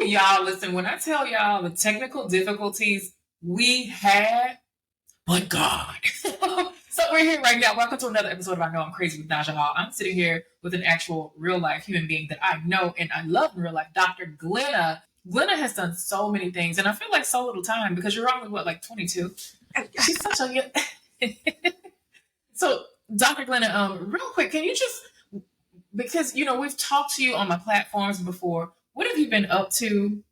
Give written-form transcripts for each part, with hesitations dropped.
Y'all, listen, when I tell y'all the technical difficulties we had, but God. So we're here right now. Welcome to another episode of I Know I'm Crazy with Naja. I'm sitting here with an actual real life human being that I know and I love in real life, Dr. Glenna. Glenna has done so many things, and I feel like so little time because you're only, what, like 22? She's such a young... So, Dr. Glenna, real quick, can you just, because, you know, we've talked to you on my platforms before. What have you been up to?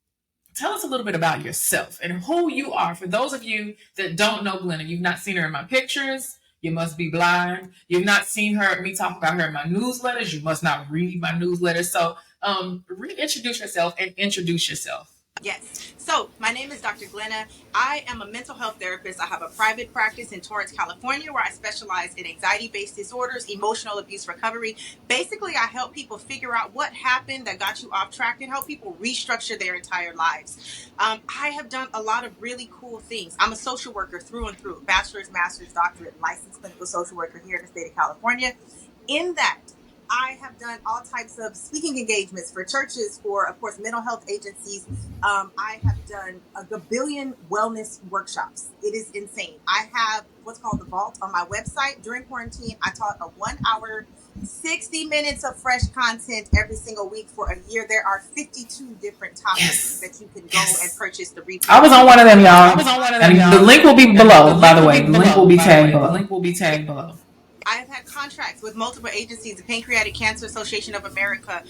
Tell us a little bit about yourself and who you are. For those of you that don't know Glenna, you've not seen her in my pictures. You must be blind. You've not seen me talk about her in my newsletters. You must not read my newsletters. So reintroduce yourself and introduce yourself. Yes. So my name is Dr. Glenna. I am a mental health therapist. I have a private practice in Torrance, California, where I specialize in anxiety-based disorders, emotional abuse recovery. Basically, I help people figure out what happened that got you off track and help people restructure their entire lives. I have done a lot of really cool things. I'm a social worker through and through, bachelor's, master's, doctorate, licensed clinical social worker here in the state of California. In that, I have done all types of speaking engagements for churches, for, of course, mental health agencies. I have done a gabillion wellness workshops. It is insane. I have what's called the Vault on my website. During quarantine, I taught a 1 hour, 60 minutes of fresh content every single week for a year. There are 52 different topics that you can go and purchase the replay. I was on one of them, y'all. And the link will be below, by the way. The link will be tagged below. The link will be tagged below. I have had contracts with multiple agencies, the Pancreatic Cancer Association of America,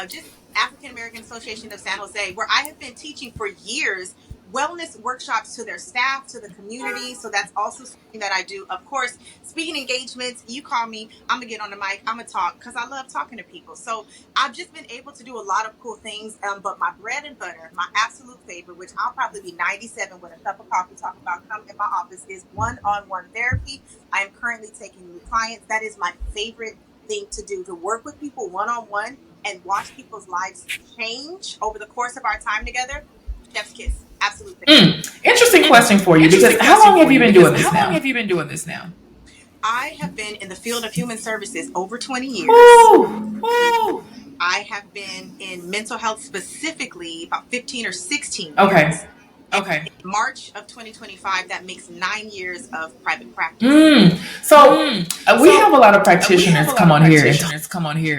just African American Association of San Jose, where I have been teaching for years wellness workshops to their staff, to the community. So that's also something that I do. Of course, speaking engagements, you call me, I'm going to get on the mic, I'm going to talk because I love talking to people. So I've just been able to do a lot of cool things. But my bread and butter, my absolute favorite, which I'll probably be 97 with a cup of coffee talking about come in my office, is one-on-one therapy. I am currently taking new clients. That is my favorite thing to do, to work with people one-on-one and watch people's lives change over the course of our time together. Chef's kiss. Absolutely. Interesting question for you, because how long have you been doing this now? How long have you been doing this now? I have been in the field of human services over 20 years. Ooh. I have been in mental health specifically about 15 or 16 years. Okay. In March of 2025, that makes 9 years of private practice. So we have a lot of practitioners come on here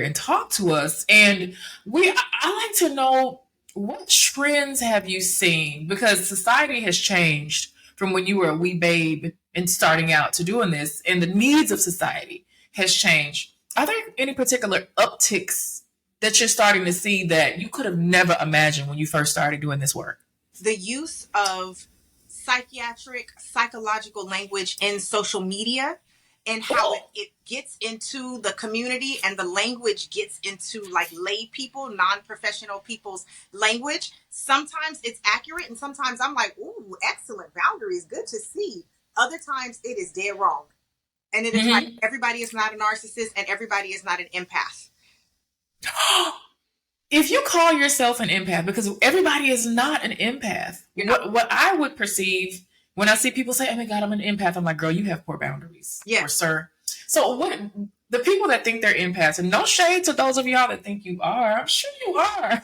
and talk to us, and I like to know, what trends have you seen? Because society has changed from when you were a wee babe and starting out to doing this, and the needs of society has changed. Are there any particular upticks that you're starting to see that you could have never imagined when you first started doing this work? The use of psychological language in social media, and how it gets into the community, and the language gets into like lay people, non-professional people's language. Sometimes it's accurate, and sometimes I'm like, ooh, excellent boundaries, good to see. Other times it is dead wrong. And it is like, everybody is not a narcissist and everybody is not an empath. If you call yourself an empath, because everybody is not an empath, what I would perceive when I see people say, oh my God, I'm an empath, I'm like, girl, you have poor boundaries. Yeah. Or sir. So what the people that think they're empaths, and no shade to those of y'all that think you are, I'm sure you are.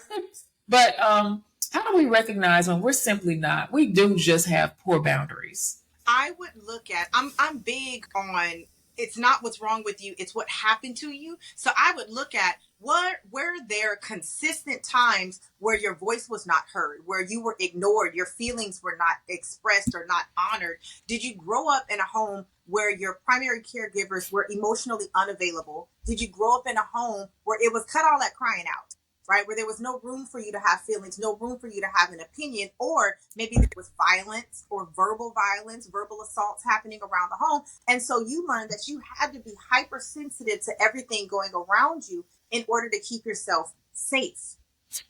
But how do we recognize when we're simply not? We do just have poor boundaries. I would look at, I'm big on, it's not what's wrong with you, it's what happened to you. So I would look at, were there consistent times where your voice was not heard, where you were ignored, your feelings were not expressed or not honored? Did you grow up in a home where your primary caregivers were emotionally unavailable? Did you grow up in a home where it was cut all that crying out, right? Where there was no room for you to have feelings, no room for you to have an opinion, or maybe there was violence or verbal violence, verbal assaults happening around the home. And so you learned that you had to be hypersensitive to everything going around you in order to keep yourself safe.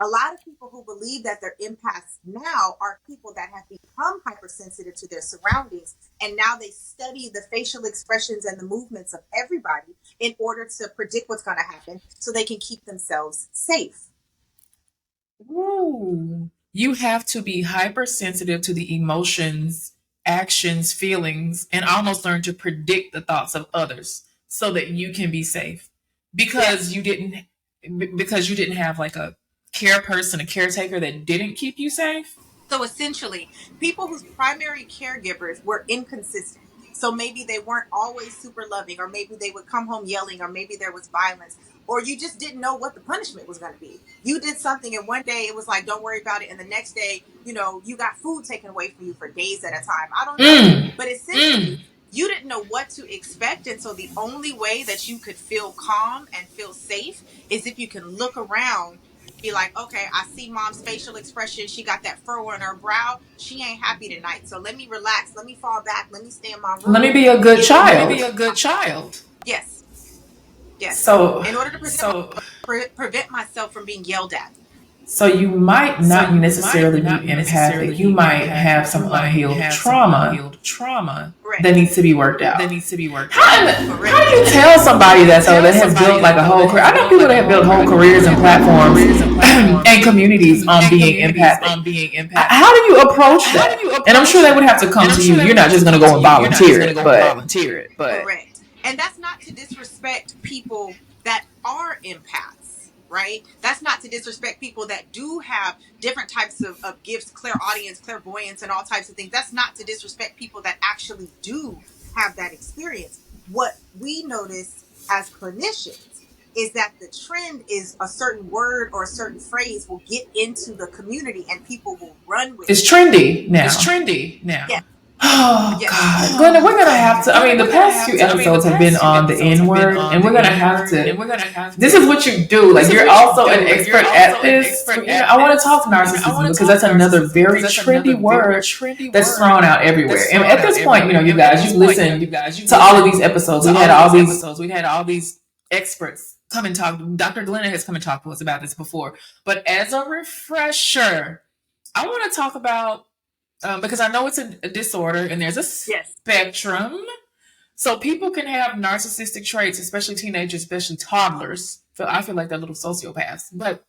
A lot of people who believe that they're empaths now are people that have become hypersensitive to their surroundings, and now they study the facial expressions and the movements of everybody in order to predict what's going to happen so they can keep themselves safe. Ooh. You have to be hypersensitive to the emotions, actions, feelings, and almost learn to predict the thoughts of others so that you can be safe. Because you didn't have like a care person, a caretaker that didn't keep you safe? So essentially, people whose primary caregivers were inconsistent. So maybe they weren't always super loving, or maybe they would come home yelling, or maybe there was violence, or you just didn't know what the punishment was going to be. You did something, and one day it was like, don't worry about it. And the next day, you got food taken away from you for days at a time. I don't know. But essentially, you didn't know what to expect. And so the only way that you could feel calm and feel safe is if you can look around, be like, okay, I see mom's facial expression. She got that furrow on her brow. She ain't happy tonight. So let me relax. Let me fall back. Let me stay in my room. Let me be a good child. Let me be a good child. Yes. Yes. So in order to prevent myself from being yelled at. So you might not necessarily be empathic. You might have some unhealed trauma that needs to be worked out. How do you tell somebody that has built like a whole career? I know people that have built whole careers and platforms and communities on being empathic. How do you approach that? And I'm sure they would have to come to you. You're not just going to go and volunteer it, but correct. And that's not to disrespect people that are empaths. Right? That's not to disrespect people that do have different types of gifts, clairaudience, clairvoyance, and all types of things. That's not to disrespect people that actually do have that experience. What we notice as clinicians is that the trend is a certain word or a certain phrase will get into the community and people will run with it. It's trendy now. Yeah. Oh, yes. God. Glenna, we're going to have to, the past few episodes have been on the N-word, and we're going to have to, this is what you do. Like, you're also an expert at this. I want to talk narcissism because that's another very trendy word that's thrown out everywhere. And at this point, you guys, you've listened to all of these episodes. We had all these experts come and talk. Dr. Glenna has come and talked to us about this before. But as a refresher, I want to talk about, because I know it's a disorder and there's a spectrum. So people can have narcissistic traits, especially teenagers, especially toddlers. So I feel like they're little sociopaths. But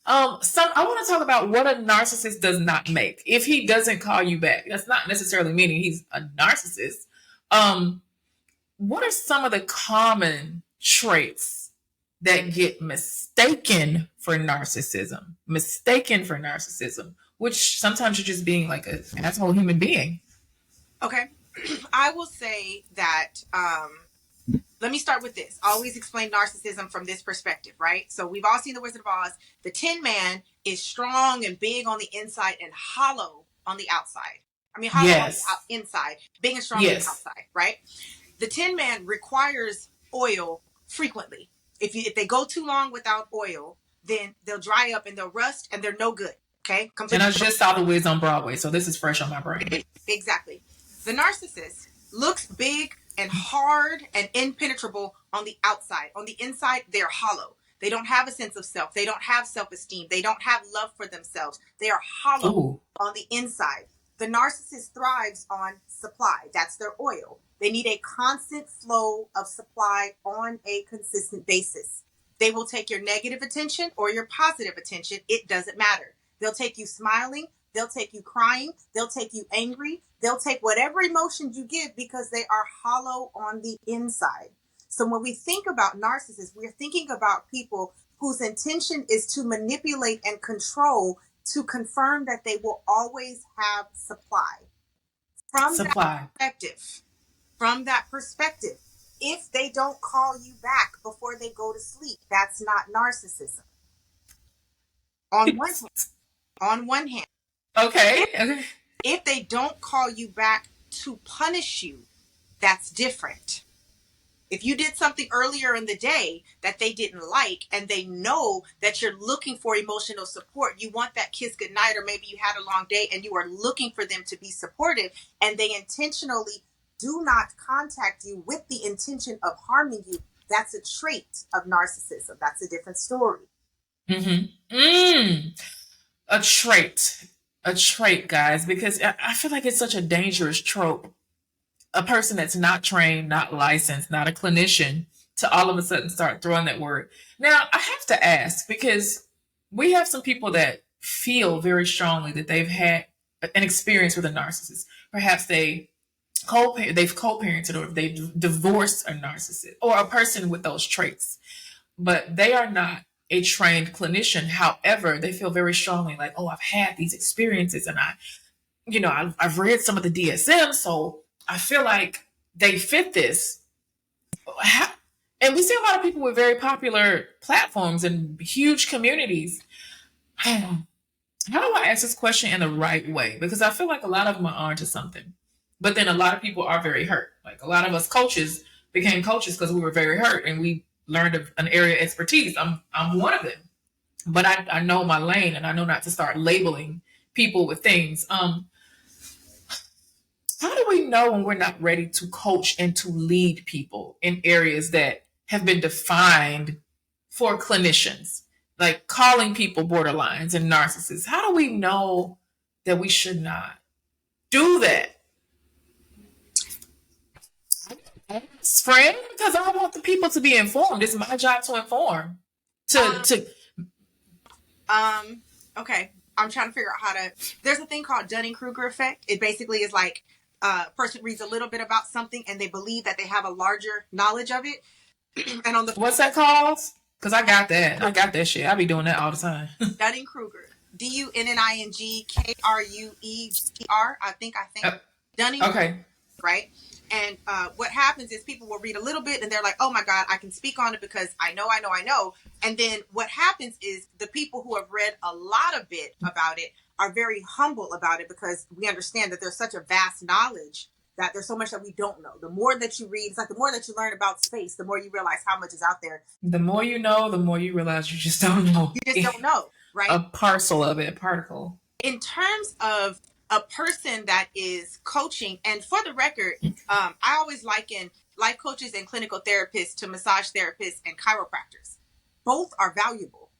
I want to talk about what a narcissist does not make. If he doesn't call you back, that's not necessarily meaning he's a narcissist. What are some of the common traits that get mistaken for narcissism? Which sometimes you're just being like an asshole human being. Okay. I will say that, let me start with this. I always explain narcissism from this perspective, right? So we've all seen The Wizard of Oz. The Tin Man is strong and big on the inside and hollow on the outside. Hollow on the inside, big and strong on the outside, right? The Tin Man requires oil frequently. If they go too long without oil, then they'll dry up and they'll rust and they're no good. Okay. And I just saw The Wiz on Broadway, so this is fresh on my brain. Exactly. The narcissist looks big and hard and impenetrable on the outside. On the inside, they're hollow. They don't have a sense of self. They don't have self-esteem. They don't have love for themselves. They are hollow on the inside. The narcissist thrives on supply. That's their oil. They need a constant flow of supply on a consistent basis. They will take your negative attention or your positive attention. It doesn't matter. They'll take you smiling. They'll take you crying. They'll take you angry. They'll take whatever emotions you give because they are hollow on the inside. So when we think about narcissists, we're thinking about people whose intention is to manipulate and control to confirm that they will always have supply. From that perspective, if they don't call you back before they go to sleep, that's not narcissism. On one hand. Okay. If they don't call you back to punish you, that's different. If you did something earlier in the day that they didn't like and they know that you're looking for emotional support, you want that kiss goodnight, or maybe you had a long day and you are looking for them to be supportive and they intentionally do not contact you with the intention of harming you, that's a trait of narcissism. That's a different story. A trait, guys, because I feel like it's such a dangerous trope. A person that's not trained, not licensed, not a clinician, to all of a sudden start throwing that word. Now, I have to ask, because we have some people that feel very strongly that they've had an experience with a narcissist. Perhaps they've co-parented, or they've divorced a narcissist or a person with those traits, but they are not a trained clinician. However, they feel very strongly like, oh, I've had these experiences and I've read some of the DSM, so I feel like they fit this. And we see a lot of people with very popular platforms and huge communities. How do I ask this question in the right way? Because I feel like a lot of them are onto something. But then a lot of people are very hurt. Like a lot of us coaches became coaches because we were very hurt and we learned an area of expertise. I'm one of them. But I know my lane and I know not to start labeling people with things. How do we know when we're not ready to coach and to lead people in areas that have been defined for clinicians, like calling people borderlines and narcissists? How do we know that we should not do that? Friend, because I want the people to be informed. It's my job to inform. Okay. I'm trying to figure out how to. There's a thing called Dunning-Kruger effect. It basically is like a person reads a little bit about something and they believe that they have a larger knowledge of it. And on the what's that called? Because I got that. I got that shit. I be doing that all the time. Dunning-Kruger. Dunning-Kruger. I think. Dunning. Okay. Right. And what happens is people will read a little bit and they're like, oh my God, I can speak on it because I know. And then what happens is the people who have read a lot of it about it are very humble about it because we understand that there's such a vast knowledge that there's so much that we don't know. The more that you read, it's like the more that you learn about space, the more you realize how much is out there. The more you know, the more you realize you just don't know. You just don't know, right? A parcel of it, a particle. In terms of a person that is coaching, and for the record, I always liken life coaches and clinical therapists to massage therapists and chiropractors. Both are valuable,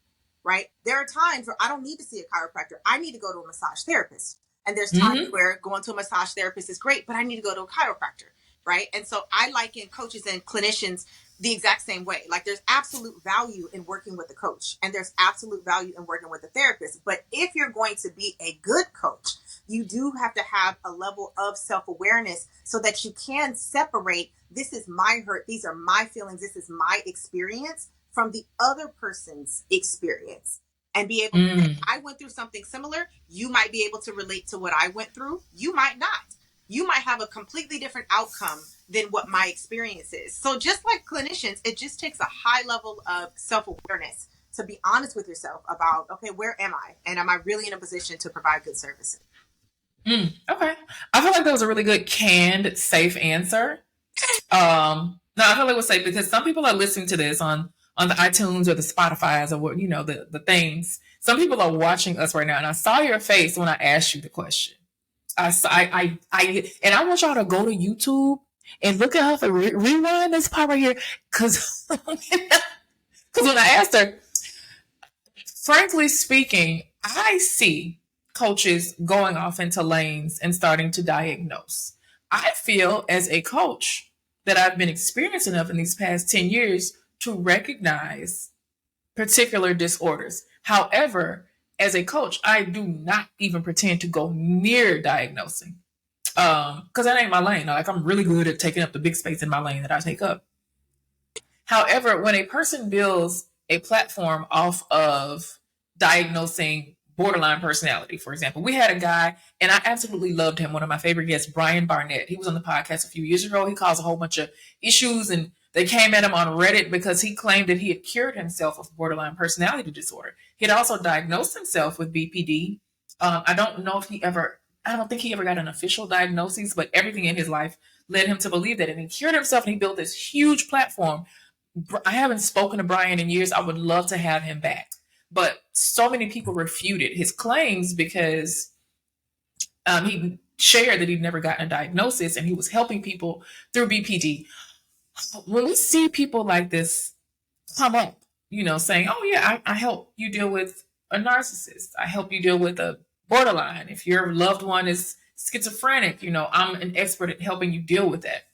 right? There are times where I don't need to see a chiropractor. I need to go to a massage therapist. And there's times where going to a massage therapist is great, but I need to go to a chiropractor, right? And so I liken coaches and clinicians the exact same way. Like there's absolute value in working with a coach and there's absolute value in working with a therapist. But if you're going to be a good coach, you do have to have a level of self-awareness so that you can separate, this is my hurt, these are my feelings, this is my experience from the other person's experience. And be able to say, I went through something similar. You might be able to relate to what I went through. You might not. You might have a completely different outcome than what my experience is. So just like clinicians, it just takes a high level of self-awareness to be honest with yourself about, okay, where am I? And am I really in a position to provide good services? Okay. I feel like that was a really good, canned, safe answer. No, I feel like it was safe because some people are listening to this on the iTunes or the Spotify's or what, the things. Some people are watching us right now, and I saw your face when I asked you the question. And I want y'all to go to YouTube and look at her, rewind this part right here, because when I asked her, frankly speaking, I see coaches going off into lanes and starting to diagnose. I feel as a coach that I've been experienced enough in these past 10 years to recognize particular disorders. However, as a coach, I do not even pretend to go near diagnosing because that ain't my lane. Like I'm really good at taking up the big space in my lane that I take up. However, when a person builds a platform off of diagnosing borderline personality, for example, we had a guy and I absolutely loved him. One of my favorite guests, Brian Barnett. He was on the podcast a few years ago. He caused a whole bunch of issues and they came at him on Reddit because he claimed that he had cured himself of borderline personality disorder. He had also diagnosed himself with BPD. I don't think he ever got an official diagnosis, but everything in his life led him to believe that. And he cured himself and he built this huge platform. I haven't spoken to Brian in years. I would love to have him back. But so many people refuted his claims because he shared that he'd never gotten a diagnosis and he was helping people through BPD. When we see people like this come up, saying, oh yeah, I help you deal with a narcissist. I help you deal with a borderline. If your loved one is schizophrenic, I'm an expert at helping you deal with that.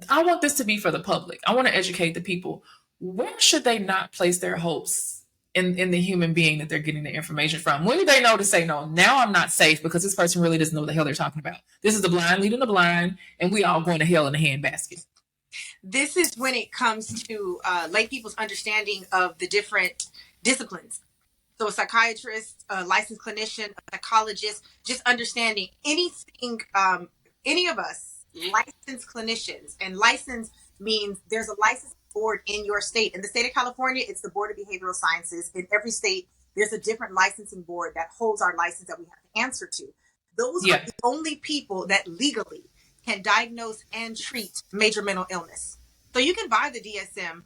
I want this to be for the public. I want to educate the people. Where should they not place their hopes in the human being that they're getting the information from? When do they know to say, no, now I'm not safe because this person really doesn't know what the hell they're talking about. This is the blind leading the blind and we all going to hell in a handbasket. This is when it comes to lay people's understanding of the different disciplines. So a psychiatrist, a licensed clinician, a psychologist, just understanding anything, any of us licensed clinicians, and license means there's a license board in your state. In the state of California, it's the Board of Behavioral Sciences. In every state, there's a different licensing board that holds our license that we have to answer to. Those are the only people that legally can diagnose and treat major mental illness. So you can buy the DSM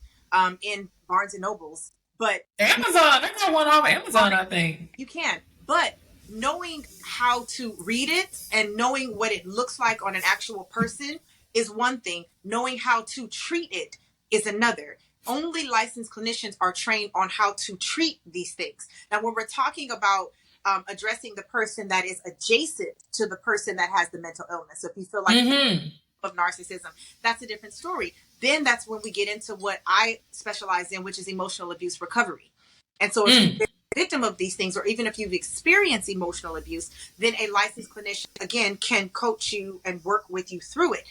in Barnes and Nobles, but Amazon, they got one off Amazon, I think. You can, but knowing how to read it and knowing what it looks like on an actual person is one thing. Knowing how to treat it is another. Only licensed clinicians are trained on how to treat these things. Now, when we're talking about addressing the person that is adjacent to the person that has the mental illness, so if you feel like of narcissism, that's a different story. Then that's when we get into what I specialize in, which is emotional abuse recovery. And so if you've been a victim of these things, or even if you've experienced emotional abuse, then a licensed clinician, again, can coach you and work with you through it.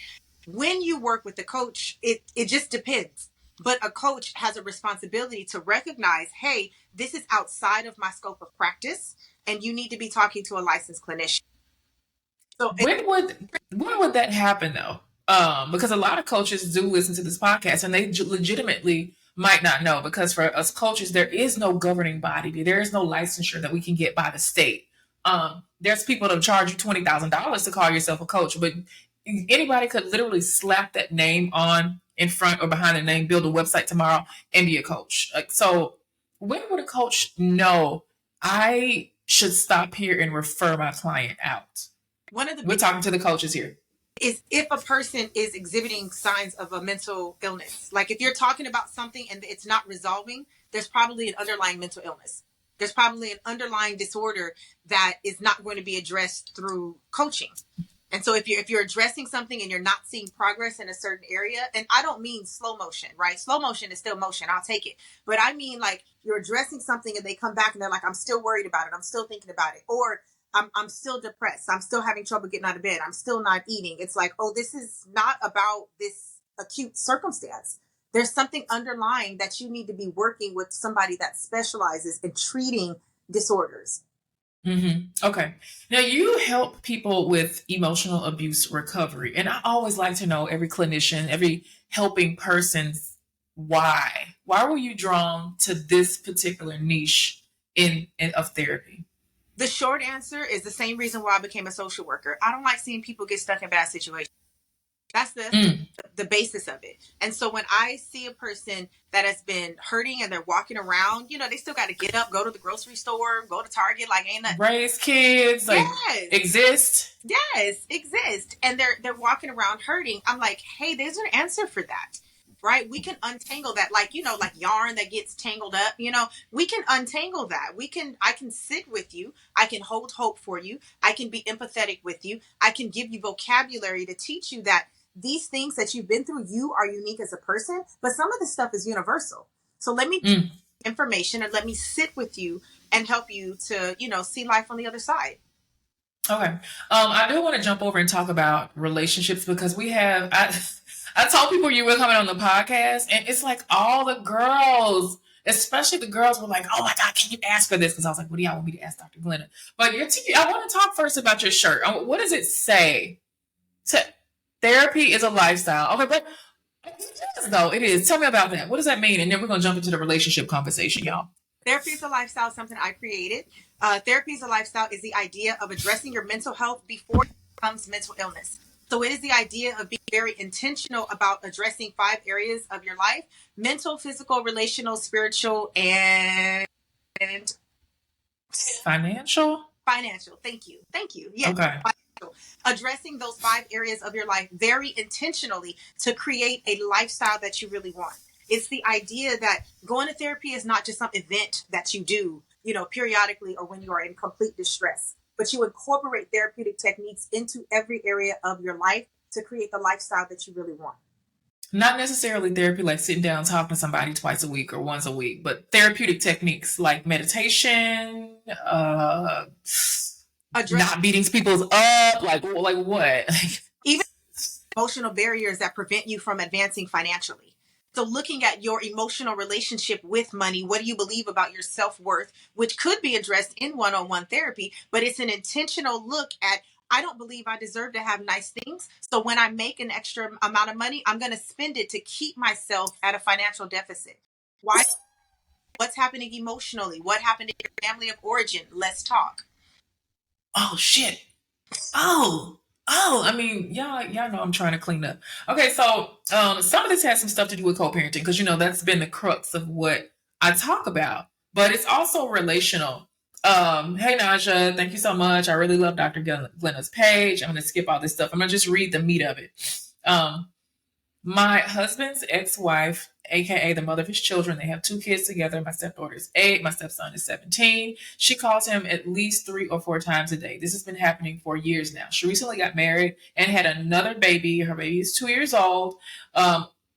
When you work with the coach, it just depends. But a coach has a responsibility to recognize, hey, this is outside of my scope of practice, and you need to be talking to a licensed clinician. So when would that happen though? Because a lot of coaches do listen to this podcast, and they legitimately might not know, because for us coaches, there is no governing body. There is no licensure that we can get by the state. There's people that charge you $20,000 to call yourself a coach, but anybody could literally slap that name on in front or behind the name, build a website tomorrow, and be a coach. So when would a coach know I should stop here and refer my client out? We're talking to the coaches here. Is if a person is exhibiting signs of a mental illness. Like if you're talking about something and it's not resolving, there's probably an underlying mental illness. There's probably an underlying disorder that is not going to be addressed through coaching. And so if you're addressing something and you're not seeing progress in a certain area, and I don't mean slow motion, right? Slow motion is still motion. I'll take it. But I mean, like, you're addressing something and they come back and they're like, I'm still worried about it. I'm still thinking about it. Or I'm still depressed. I'm still having trouble getting out of bed. I'm still not eating. It's like, oh, this is not about this acute circumstance. There's something underlying that you need to be working with somebody that specializes in treating disorders. Okay. Now you help people with emotional abuse recovery. And I always like to know, every clinician, every helping person, why? Why were you drawn to this particular niche of therapy? The short answer is the same reason why I became a social worker. I don't like seeing people get stuck in bad situations. That's the basis of it. And so when I see a person that has been hurting and they're walking around, they still got to get up, go to the grocery store, go to Target, like ain't nothing. Raise kids, like exist. Yes, exist. And they're walking around hurting. I'm like, hey, there's an answer for that. Right? We can untangle that, like yarn that gets tangled up, we can untangle that. I can sit with you. I can hold hope for you. I can be empathetic with you. I can give you vocabulary to teach you that these things that you've been through, you are unique as a person, but some of this stuff is universal. So let me give you information and let me sit with you and help you to, see life on the other side. Okay. I do want to jump over and talk about relationships, because I told people you were coming on the podcast, and it's like all the girls, especially the girls, were like, oh my God, can you ask for this? Because I was like, what do y'all want me to ask Dr. Glenna? But I want to talk first about your shirt. What does it say? Therapy is a lifestyle. Okay, but it is. Tell me about that. What does that mean? And then we're going to jump into the relationship conversation, y'all. Therapy is a lifestyle, something I created. Therapy is a lifestyle is the idea of addressing your mental health before it becomes mental illness. So it is the idea of being very intentional about addressing 5 areas of your life: mental, physical, relational, spiritual, and financial. Thank you. Yes. Okay. Addressing those 5 areas of your life very intentionally to create a lifestyle that you really want. It's the idea that going to therapy is not just some event that you do, periodically, or when you are in complete distress, but you incorporate therapeutic techniques into every area of your life to create the lifestyle that you really want. Not necessarily therapy like sitting down talking to somebody twice a week or once a week, but therapeutic techniques like meditation, not beating people up, like what? Even emotional barriers that prevent you from advancing financially. So looking at your emotional relationship with money, what do you believe about your self-worth, which could be addressed in one-on-one therapy, but it's an intentional look at, I don't believe I deserve to have nice things. So when I make an extra amount of money, I'm going to spend it to keep myself at a financial deficit. Why? What's happening emotionally? What happened in your family of origin? Let's talk. Oh shit. Oh, I mean, y'all know I'm trying to clean up. Okay, so some of this has some stuff to do with co-parenting because that's been the crux of what I talk about, but it's also relational. Hey Naja, thank you so much. I really love Dr. Glenna's page. I'm gonna skip all this stuff. I'm gonna just read the meat of it. My husband's ex-wife, aka the mother of his children, they have 2 kids together. My stepdaughter is 8, my stepson is 17. She calls him at least 3 or 4 times a day. This has been happening for years now. She recently got married and had another baby. Her baby is 2 years old.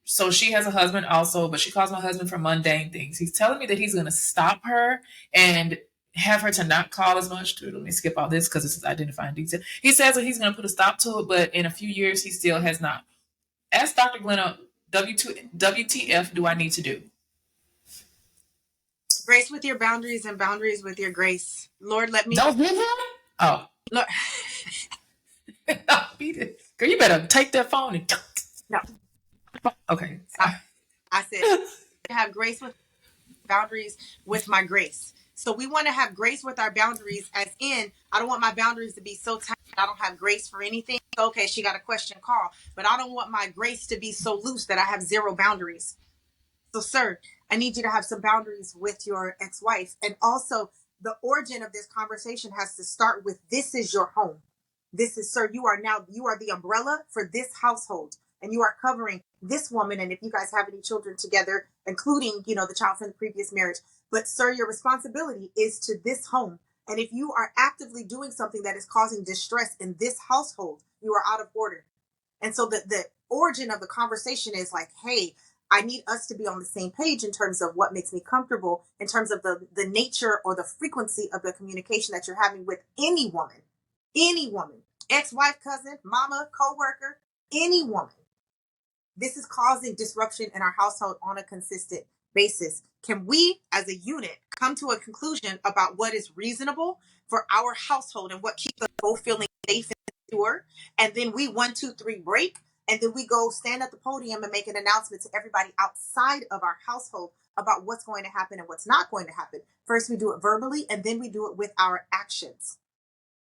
So she has a husband also, but she calls my husband for mundane things. He's telling me that he's going to stop her and have her to not call as much. Let me skip all this because this is identifying detail. He says that he's going to put a stop to it, but in a few years, he still has not. Ask Dr. Glenna, WTF do I need to do? Grace with your boundaries and boundaries with your grace. Lord, let me. Don't hit him? Oh. Lord. Beat it. Girl, you better take that phone and. No. Okay. I said, have grace with boundaries with my grace. So we want to have grace with our boundaries, as in, I don't want my boundaries to be so tight I don't have grace for anything. Okay, she got a question, call. But I don't want my grace to be so loose that I have 0 boundaries. So, sir, I need you to have some boundaries with your ex-wife. And also, the origin of this conversation has to start with, this is your home. This is, sir, you are the umbrella for this household. And you are covering this woman. And if you guys have any children together, including, the child from the previous marriage. But, sir, your responsibility is to this home. And if you are actively doing something that is causing distress in this household, you are out of order. And so the origin of the conversation is like, hey, I need us to be on the same page in terms of what makes me comfortable, in terms of the nature or the frequency of the communication that you're having with any woman, ex-wife, cousin, mama, coworker, any woman. This is causing disruption in our household on a consistent basis. Can we, as a unit, come to a conclusion about what is reasonable for our household and what keeps us both feeling safe and secure? And then we 1, 2, 3 break. And then we go stand at the podium and make an announcement to everybody outside of our household about what's going to happen and what's not going to happen. First, we do it verbally, and then we do it with our actions.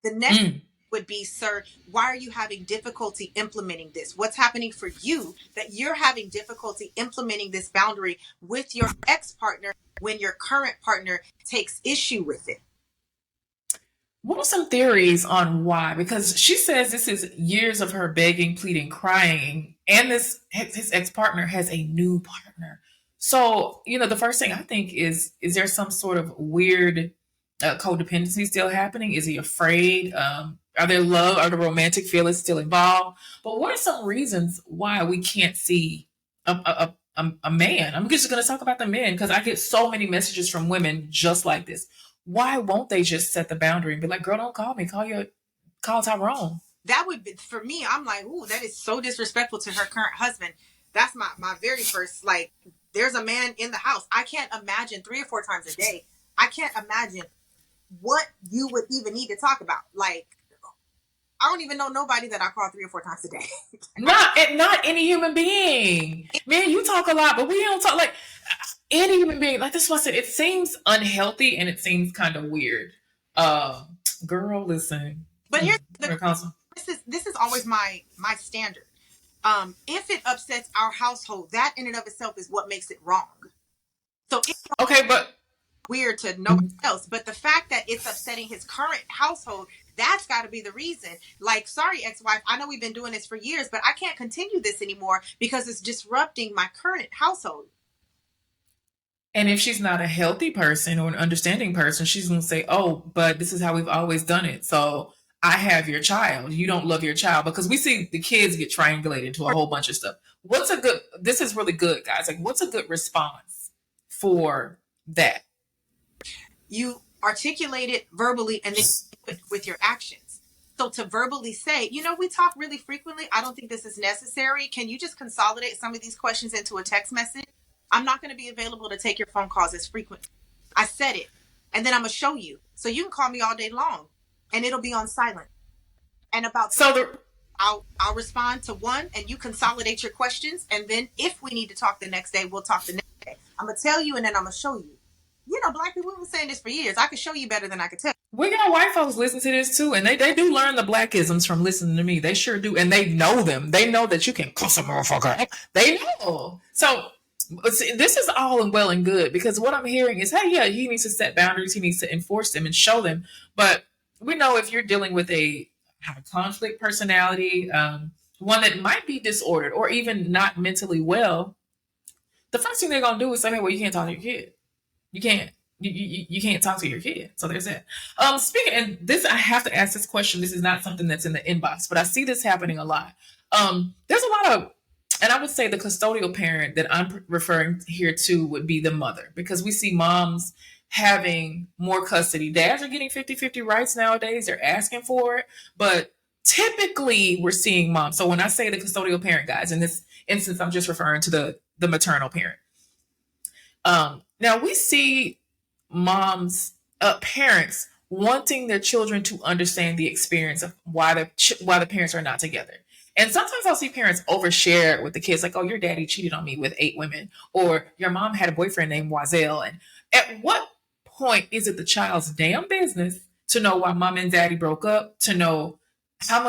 The next would be, sir, why are you having difficulty implementing this? What's happening for you that you're having difficulty implementing this boundary with your ex-partner when your current partner takes issue with it? What are some theories on why? Because she says this is years of her begging, pleading, crying, and his ex-partner has a new partner. So, the first thing I think is there some sort of weird codependency still happening? Is he afraid? Are the romantic feelings still involved? But what are some reasons why we can't see a man? I'm just going to talk about the men because I get so many messages from women just like this. Why won't they just set the boundary and be like, girl, don't call me. Call Tyrone. That would be, for me, I'm like, ooh, that is so disrespectful to her current husband. That's my very first, like, there's a man in the house. I can't imagine 3 or 4 times a day. I can't imagine what you would even need to talk about. Like, I don't even know nobody that I call 3 or 4 times a day. Not any human being. Man, you talk a lot, but we don't talk like any human being. Like this was it seems unhealthy and it seems kind of weird. Girl, listen. But here's this is always my standard. If it upsets our household, that in and of itself is what makes it wrong. So it's okay, but weird to nobody else. But the fact that it's upsetting his current household, that's got to be the reason. Like, sorry, ex-wife, I know we've been doing this for years, but I can't continue this anymore because it's disrupting my current household. And if she's not a healthy person or an understanding person, she's going to say, oh, but this is how we've always done it. So I have your child. You don't love your child, because we see the kids get triangulated into a whole bunch of stuff. This is really good, guys. Like, what's a good response for that? You articulate it verbally and then with your actions. So to verbally say, we talk really frequently. I don't think this is necessary. Can you just consolidate some of these questions into a text message? I'm not going to be available to take your phone calls as frequently. I said it. And then I'm going to show you. So you can call me all day long and it'll be on silent. And I'll respond to one and you consolidate your questions. And then if we need to talk the next day, we'll talk the next day. I'm going to tell you and then I'm going to show you. Black people have been saying this for years. I can show you better than I can tell. We got white folks listen to this too, and they do learn the blackisms from listening to me. They sure do, and they know them. They know that you can cuss a motherfucker. They know. So this is all well and good because what I'm hearing is, hey, yeah, he needs to set boundaries. He needs to enforce them and show them. But we know if you're dealing with a high conflict personality, one that might be disordered or even not mentally well, the first thing they're gonna do is say, hey, well, you can't talk to your kid. You can't. You can't talk to your kid. So there's that. Speaking, and this, I have to ask this question. This is not something that's in the inbox, but I see this happening a lot. There's a lot of, and I would say the custodial parent that I'm referring here to would be the mother, because we see moms having more custody. Dads are getting 50-50 rights nowadays. They're asking for it, but typically we're seeing moms. So when I say the custodial parent, guys, in this instance, I'm just referring to the maternal parent. Now we see parents wanting their children to understand the experience of why the parents are not together. And sometimes I'll see parents overshare with the kids, like, oh, your daddy cheated on me with 8 women, or your mom had a boyfriend named Wazel. And at what point is it the child's damn business to know why mom and daddy broke up, to know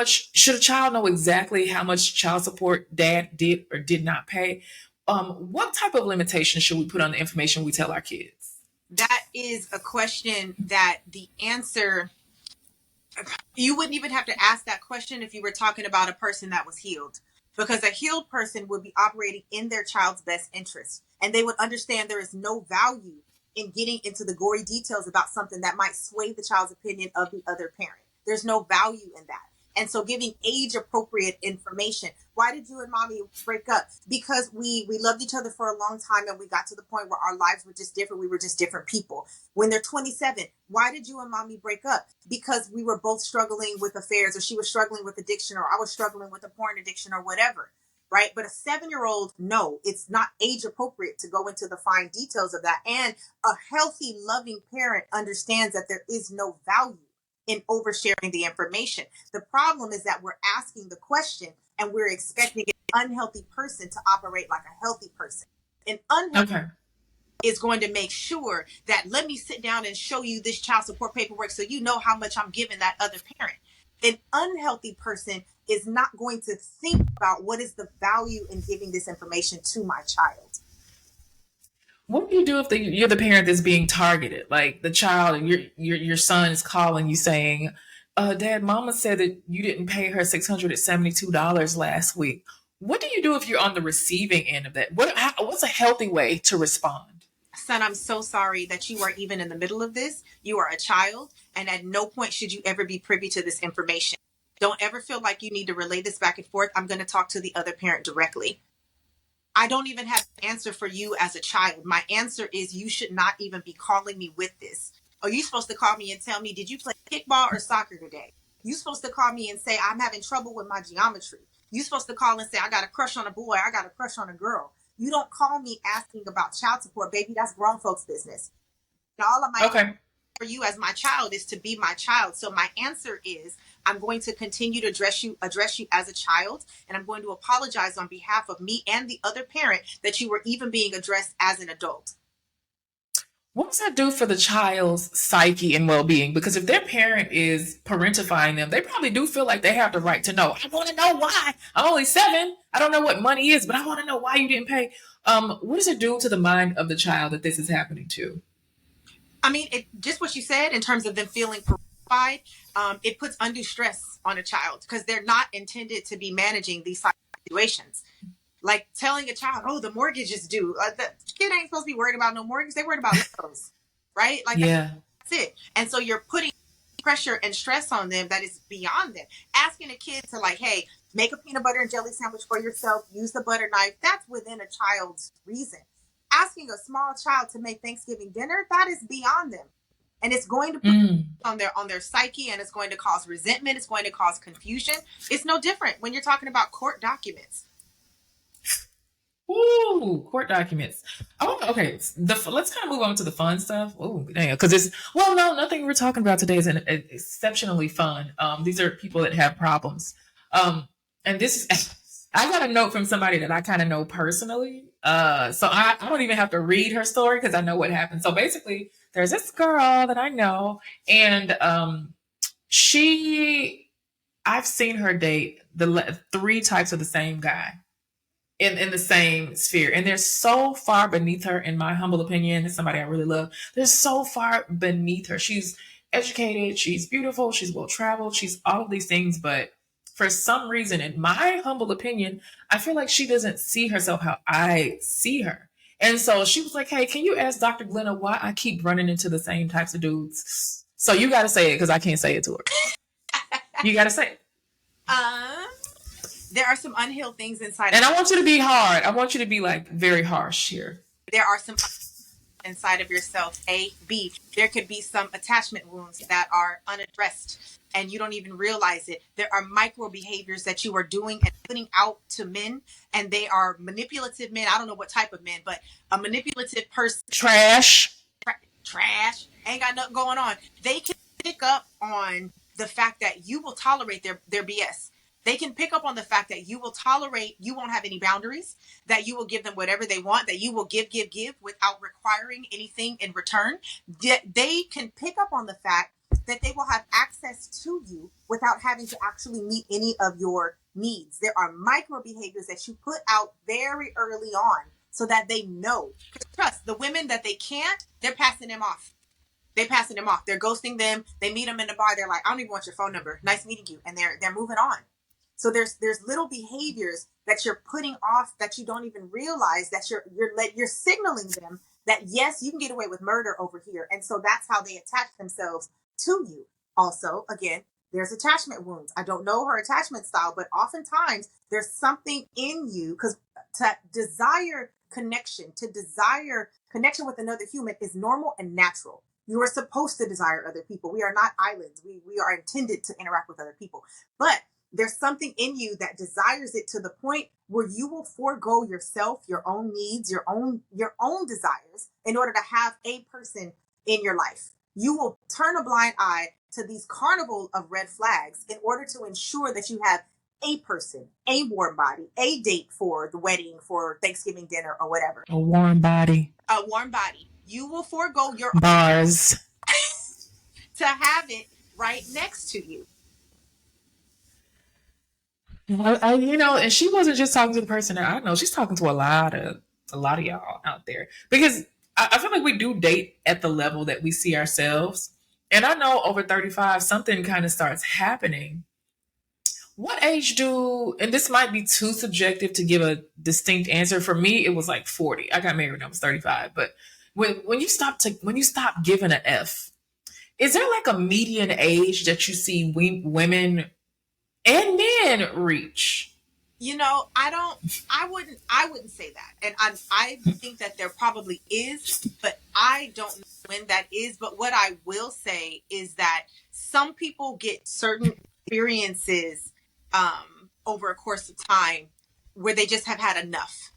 should a child know exactly how much child support dad did or did not pay? What type of limitations should we put on the information we tell our kids? That is a question that the answer, you wouldn't even have to ask that question if you were talking about a person that was healed, because a healed person would be operating in their child's best interest, and they would understand there is no value in getting into the gory details about something that might sway the child's opinion of the other parent. There's no value in that. And so giving age appropriate information. Why did you and mommy break up? Because we loved each other for a long time and we got to the point where our lives were just different. We were just different people. When they're 27, why did you and mommy break up? Because we were both struggling with affairs, or she was struggling with addiction, or I was struggling with a porn addiction, or whatever. Right? But a 7-year-old, no, it's not age appropriate to go into the fine details of that. And a healthy, loving parent understands that there is no value in oversharing the information. The problem is that we're asking the question and we're expecting an unhealthy person to operate like a healthy person. An unhealthy is going to make sure that, let me sit down and show you this child support paperwork so you know how much I'm giving that other parent. An unhealthy person is not going to think about what is the value in giving this information to my child. What do you do if you're the parent that's being targeted? Like the child, and your son is calling you saying, Dad, mama said that you didn't pay her $672 last week. What do you do if you're on the receiving end of that? What's a healthy way to respond? Son, I'm so sorry that you are even in the middle of this. You are a child, and at no point should you ever be privy to this information. Don't ever feel like you need to relay this back and forth. I'm going to talk to the other parent directly. I don't even have an answer for you as a child. My answer is you should not even be calling me with this. Are you supposed to call me and tell me, did you play kickball or soccer today? You're supposed to call me and say, I'm having trouble with my geometry. You're supposed to call and say, I got a crush on a boy. I got a crush on a girl. You don't call me asking about child support, baby. That's grown folks' business. And all of my for you as my child is to be my child. So my answer is, I'm going to continue to address you as a child, and I'm going to apologize on behalf of me and the other parent that you were even being addressed as an adult. What does that do for the child's psyche and well-being? Because if their parent is parentifying them, they probably do feel like they have the right to know. I want to know why. I'm only 7. I don't know what money is, but I want to know why you didn't pay. What does it do to the mind of the child that this is happening to? I mean, just what you said in terms of them feeling parentified, it puts undue stress on a child because they're not intended to be managing these situations. Like telling a child, oh, the mortgage is due. The kid ain't supposed to be worried about no mortgage. They're worried about those, right? Like, that's it. And so you're putting pressure and stress on them that is beyond them. Asking a kid to, like, hey, make a peanut butter and jelly sandwich for yourself. Use the butter knife. That's within a child's reason. Asking a small child to make Thanksgiving dinner, that is beyond them. and it's going to put on their psyche, and it's going to cause resentment. It's going to cause confusion. It's no different when you're talking about court documents. Ooh, court documents. Oh, okay. Let's kind of move on to the fun stuff. Oh, damn, because nothing we're talking about today is exceptionally fun. These are people that have problems. And this is, I got a note from somebody that I kind of know personally. So I don't even have to read her story because I know what happened. So basically, there's this girl that I know, and I've seen her date the 3 types of the same guy in the same sphere, and they're so far beneath her, in my humble opinion. It's somebody I really love. They're so far beneath her. She's educated, she's beautiful, she's well traveled, she's all of these things, but for some reason, in my humble opinion, I feel like she doesn't see herself how I see her. And so she was like, hey, can you ask Dr. Glenna why I keep running into the same types of dudes? So you got to say it because I can't say it to her. You got to say it. There are some unhealed things inside. And I want you to be hard. I want you to be like very harsh here. There are some inside of yourself. A, B. There could be some attachment wounds that are unaddressed and you don't even realize it. There are micro behaviors that you are doing and putting out to men, and they are manipulative men. I don't know what type of men, but a manipulative person. Trash. Trash. Ain't got nothing going on. They can pick up on the fact that you will tolerate their BS. They can pick up on the fact that you will tolerate, you won't have any boundaries, that you will give them whatever they want, that you will give without requiring anything in return. They can pick up on the fact that they will have access to you without having to actually meet any of your needs. There are micro behaviors that you put out very early on so that they know. Trust, the women that they can't, they're passing them off. They're passing them off. They're ghosting them. They meet them in the bar. They're like, I don't even want your phone number. Nice meeting you. And they're moving on. So there's little behaviors that you're putting off that you don't even realize that you're signaling them that, yes, you can get away with murder over here. And so that's how they attach themselves to you. Also, again, there's attachment wounds. I don't know her attachment style, but oftentimes there's something in you, because to desire connection with another human is normal and natural. You are supposed to desire other people. We are not islands. We are intended to interact with other people. But there's something in you that desires it to the point where you will forego yourself, your own needs, your own desires in order to have a person in your life. You will turn a blind eye to these carnival of red flags in order to ensure that you have a person, a warm body, a date for the wedding, for Thanksgiving dinner, or whatever. A warm body. A warm body. You will forego your bars to have it right next to you. And she wasn't just talking to the person that I know. She's talking to a lot of y'all out there, because I feel like we do date at the level that we see ourselves. And I know over 35, something kind of starts happening. What age and this might be too subjective to give a distinct answer. For me, it was like 40. I got married when I was 35. But when you stop giving an F, is there like a median age that you see women and men reach? I wouldn't say that. And I think that there probably is, but I don't know when that is. But what I will say is that some people get certain experiences over a course of time where they just have had enough,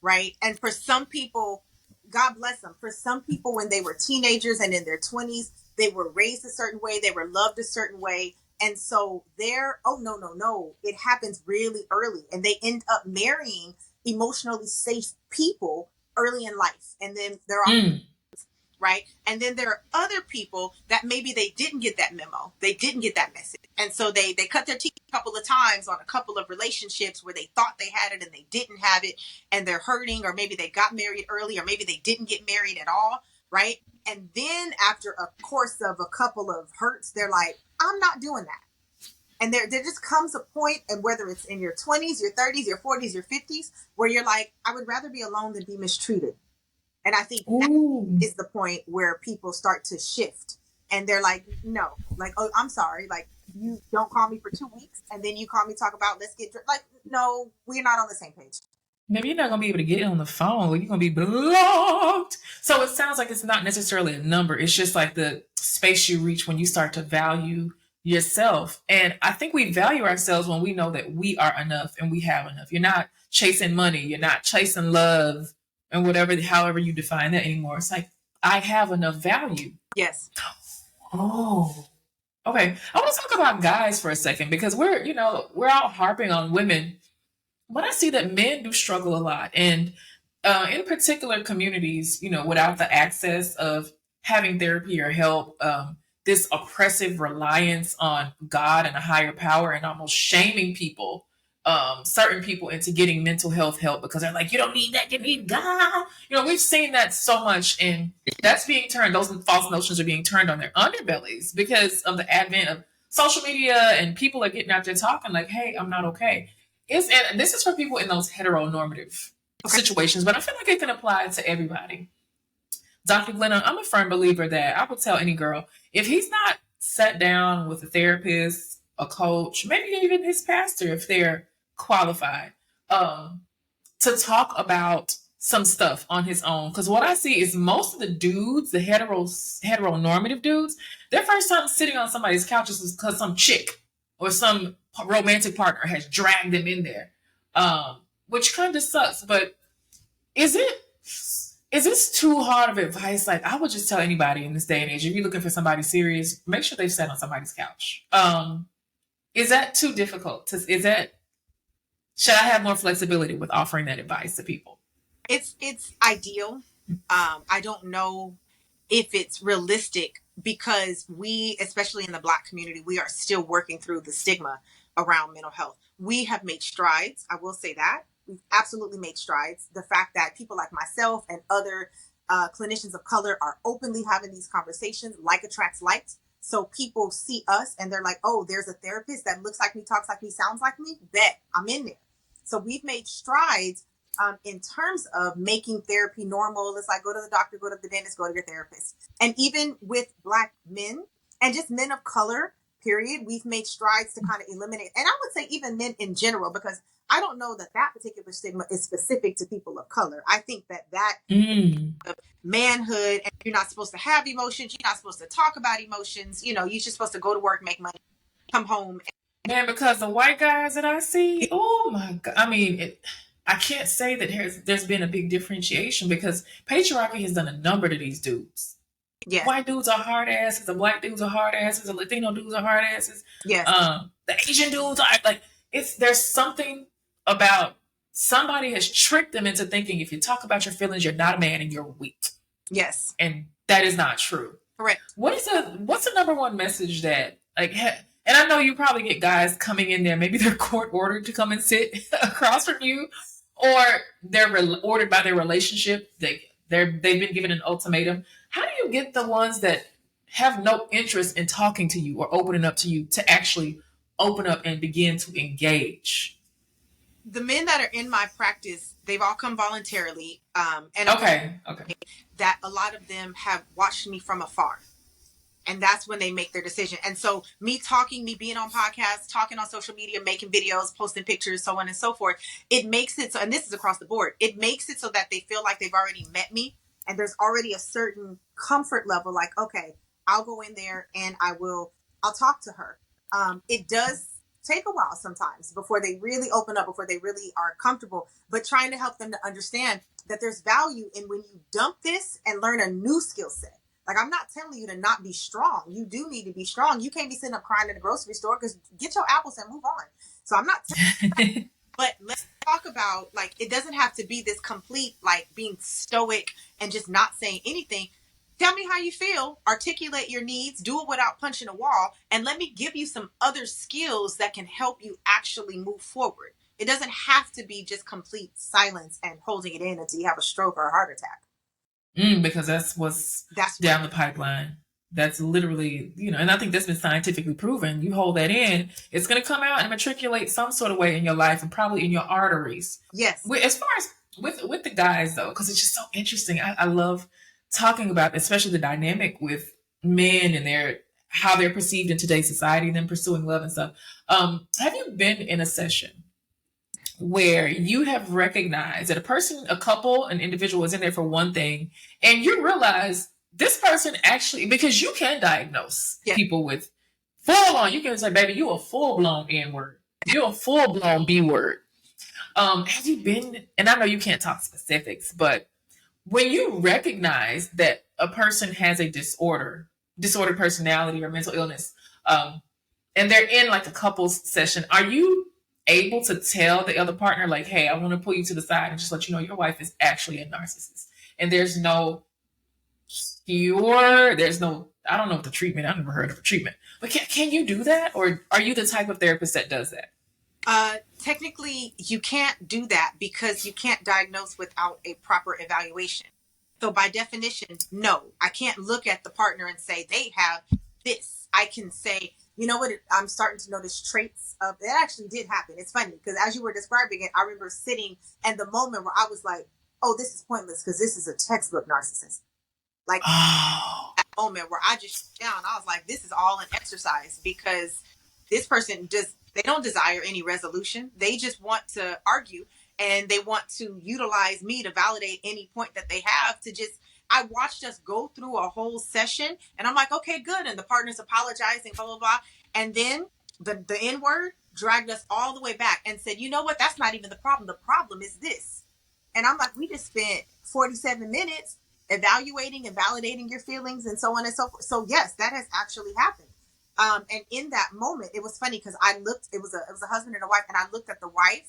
right? And for some people, God bless them, for some people when they were teenagers and in their 20s, they were raised a certain way, they were loved a certain way. And so no, it happens really early, and they end up marrying emotionally safe people early in life. And then there are, right? And then there are other people that maybe they didn't get that memo. They didn't get that message. And so they cut their teeth a couple of times on a couple of relationships where they thought they had it and they didn't have it, and they're hurting, or maybe they got married early, or maybe they didn't get married at all, right? And then after a course of a couple of hurts, they're like, I'm not doing that. And there just comes a point, and whether it's in your 20s, your 30s, your 40s, your 50s, where you're like, I would rather be alone than be mistreated. And I think that is the point where people start to shift. And they're like, no, like, oh, I'm sorry. Like, you don't call me for 2 weeks, and then you call me, talk about, let's get, like, no, we're not on the same page. Maybe you're not going to be able to get on the phone, or you're going to be blocked. So it sounds like it's not necessarily a number. It's just like the space you reach when you start to value yourself. And I think we value ourselves when we know that we are enough and we have enough. You're not chasing money. You're not chasing love and whatever, however you define that anymore. It's like, I have enough value. Yes. Oh, okay. I want to talk about guys for a second because we're out harping on women, but I see that men do struggle a lot. And in particular communities, without the access of having therapy or help, this oppressive reliance on God and a higher power and almost shaming people, certain people into getting mental health help because they're like, you don't need that, you need God. We've seen that so much, and that's being turned, those false notions are being turned on their underbellies because of the advent of social media, and people are getting out there talking like, hey, I'm not okay. And this is for people in those heteronormative situations, but I feel like it can apply to everybody. Dr. Glenna, I'm a firm believer that I would tell any girl, if he's not sat down with a therapist, a coach, maybe even his pastor, if they're qualified, to talk about some stuff on his own. Because what I see is most of the dudes, the heteronormative dudes, their first time sitting on somebody's couch is because some chick or some romantic partner has dragged them in there, which kind of sucks. But is this too hard of advice? Like, I would just tell anybody in this day and age, if you're looking for somebody serious, make sure they've sat on somebody's couch. Is that too difficult? Should I have more flexibility with offering that advice to people? It's ideal. I don't know if it's realistic because we, especially in the Black community, we are still working through the stigma around mental health. We have made strides. I will say that. We've absolutely made strides. The fact that people like myself and other clinicians of color are openly having these conversations, like attracts like. So people see us and they're like, oh, there's a therapist that looks like me, talks like me, sounds like me. Bet I'm in there. So we've made strides in terms of making therapy normal. It's like, go to the doctor, go to the dentist, go to your therapist. And even with Black men and just men of color, period, we've made strides to kind of eliminate, and I would say even men in general, because I don't know that particular stigma is specific to people of color. I think that manhood, and you're not supposed to have emotions, you're not supposed to talk about emotions, you're just supposed to go to work, make money, come home. Man, because the white guys that I see, oh my God. I mean, I can't say that there's been a big differentiation because patriarchy has done a number to these dudes. Yeah. White dudes are hard asses, the Black dudes are hard asses, the Latino dudes are hard asses. Yeah. The Asian dudes are like, there's something about somebody has tricked them into thinking if you talk about your feelings, you're not a man and you're weak. Yes. And that is not true. Correct. What's the number one message that, like, and I know you probably get guys coming in there, maybe they're court ordered to come and sit across from you, or they're ordered by their relationship. They've been given an ultimatum. How do you get the ones that have no interest in talking to you or opening up to you to actually open up and begin to engage? The men that are in my practice, they've all come voluntarily. And okay. That a lot of them have watched me from afar. And that's when they make their decision. And so me being on podcasts, talking on social media, making videos, posting pictures, so on and so forth, it makes it so, and this is across the board, it makes it so that they feel like they've already met me and there's already a certain comfort level, like, okay, I'll go in there and I'll talk to her. It does take a while sometimes before they really open up, before they really are comfortable, but trying to help them to understand that there's value in when you dump this and learn a new skill set. Like, I'm not telling you to not be strong. You do need to be strong. You can't be sitting up crying in the grocery store, because get your apples and move on. So I'm not telling you, but let's talk about, like, it doesn't have to be this complete, like, being stoic and just not saying anything. Tell me how you feel, articulate your needs, do it without punching a wall, and let me give you some other skills that can help you actually move forward. It doesn't have to be just complete silence and holding it in until you have a stroke or a heart attack. Because that's down the pipeline. That's literally, and I think that's been scientifically proven. You hold that in, it's going to come out and matriculate some sort of way in your life and probably in your arteries. Yes. As far as with the guys, though, because it's just so interesting. I love talking about, especially the dynamic with men and how they're perceived in today's society, and them pursuing love and stuff. Have you been in a session where you have recognized that a couple, an individual is in there for one thing, and you realize this person actually, because you can diagnose people with full on, you can say, baby, you a full blown N word, you're a full blown B word. Have you been, and I know you can't talk specifics, but when you recognize that a person has a disordered personality or mental illness, and they're in like a couples session, are you able to tell the other partner, like, hey, I want to pull you to the side and just let you know your wife is actually a narcissist, and there's no cure, there's no, I don't know what the treatment, I've never heard of a treatment, but can you do that, or are you the type of therapist that does that? Technically, you can't do that because you can't diagnose without a proper evaluation. So by definition, no, I can't look at the partner and say they have this. I can say, you know what, I'm starting to notice traits of, it actually did happen. It's funny because as you were describing it, I remember sitting and the moment where I was like, oh, this is pointless because this is a textbook narcissist. Like that moment where I just shut down, I was like, this is all an exercise because this person they don't desire any resolution. They just want to argue and they want to utilize me to validate any point that they have to just, I watched us go through a whole session and I'm like, okay, good. And the partner's apologizing, blah, blah, blah. And then the N word dragged us all the way back and said, you know what? That's not even the problem. The problem is this. And I'm like, we just spent 47 minutes evaluating and validating your feelings and so on and so forth. So yes, that has actually happened. And in that moment, it was funny because I looked, it was a husband and a wife, and I looked at the wife,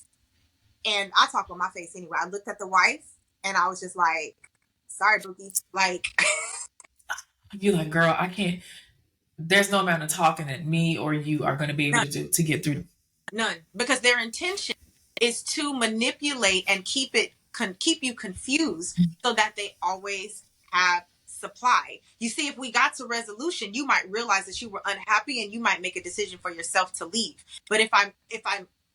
and I talk with my face anyway. I looked at the wife and I was just like, sorry, Bookie. Like, you're like, girl, I can't, there's no amount of talking that me or you are going to be able to do to get through. None, because their intention is to manipulate and keep you confused so that they always have supply. You see, if we got to resolution, you might realize that you were unhappy and you might make a decision for yourself to leave. But if I'm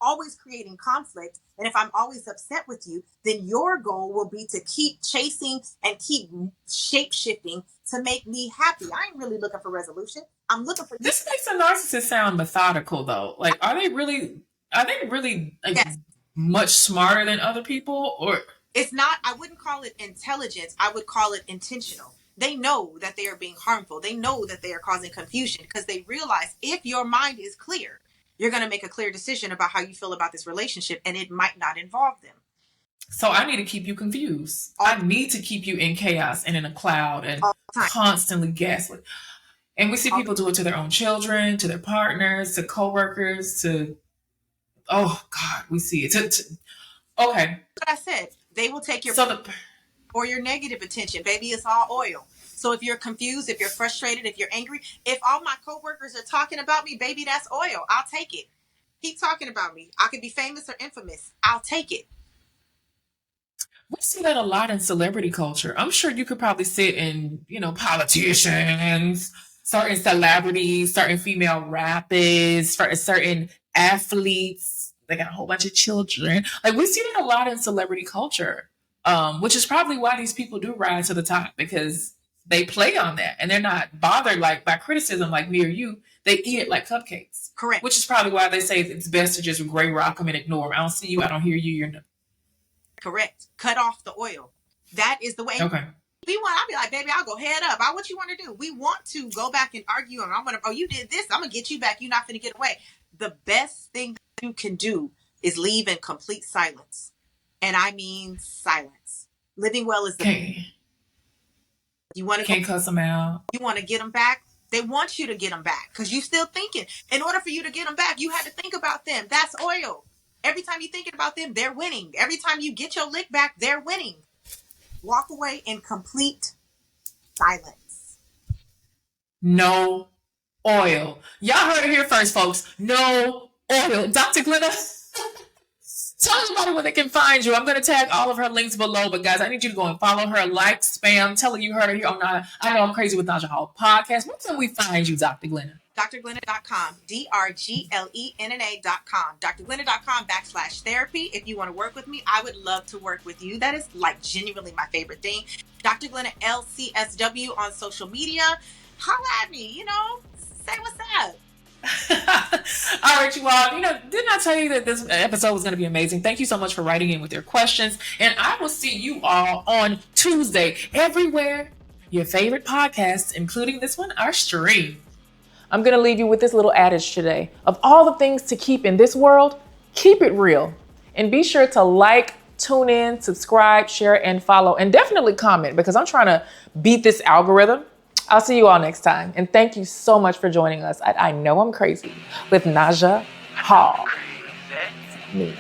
always creating conflict and if I'm always upset with you, then your goal will be to keep chasing and keep shape shifting to make me happy. I ain't really looking for resolution. I'm looking for this. Makes a narcissist sound methodical though. Like, are they really like yes. much smarter than other people? Or it's not, I wouldn't call it intelligence. I would call it intentional. They know that they are being harmful. They know that they are causing confusion because they realize if your mind is clear, you're going to make a clear decision about how you feel about this relationship, and it might not involve them. So I need to keep you confused. I need to keep you in chaos and in a cloud and constantly gaslit. And we see people do it to their own children, to their partners, to coworkers, to, oh God, we see it. Okay. What I said, they will take your or your negative attention. Baby, it's all oil. So if you're confused, if you're frustrated, if you're angry, if all my coworkers are talking about me, baby, that's oil. I'll take it. Keep talking about me. I could be famous or infamous. I'll take it. We see that a lot in celebrity culture. I'm sure you could probably sit in, politicians, certain celebrities, certain female rappers, certain athletes. They got a whole bunch of children. Like, we see that a lot in celebrity culture, which is probably why these people do rise to the top, because they play on that and they're not bothered by criticism like me or you. They eat it like cupcakes. Correct. Which is probably why they say it's best to just gray rock them and ignore them. I don't see you. I don't hear you. You're not. Correct. Cut off the oil. That is the way. Okay. I'll be like, baby, I'll go head up. What you want to do? We want to go back and argue. And I'm going to, you did this. I'm going to get you back. You're not going to get away. The best thing that you can do is leave in complete silence. And I mean silence. Living well is the okay. You want to can't cuss them out. You want to get them back. They want you to get them back because you're still thinking. In order for you to get them back, you had to think about them. That's oil. Every time you're thinking about them, they're winning. Every time you get your lick back, they're winning. Walk away in complete silence. No oil. Y'all heard it here first, folks. No oil. Dr. Glenna, tell everybody where they can find you. I'm going to tag all of her links below. But guys, I need you to go and follow her, like, spam, tell her you heard her here on I Know I'm Crazy with Naja Hall podcast. Where can we find you, Dr. Glenna? drglenna.com, drglenna.com, drglenna.com/therapy. If you want to work with me, I would love to work with you. That is genuinely my favorite thing. Dr. Glenna LCSW on social media. Holla at me, say what's up. All right, you all. Didn't I tell you that this episode was going to be amazing? Thank you so much for writing in with your questions. And I will see you all on Tuesday, everywhere your favorite podcasts, including this one, are streamed. I'm going to leave you with this little adage today. Of all the things to keep in this world, keep it real. And be sure to like, tune in, subscribe, share, and follow. And definitely comment, because I'm trying to beat this algorithm. I'll see you all next time. And thank you so much for joining us. I know I'm crazy with Naja Hall. Me.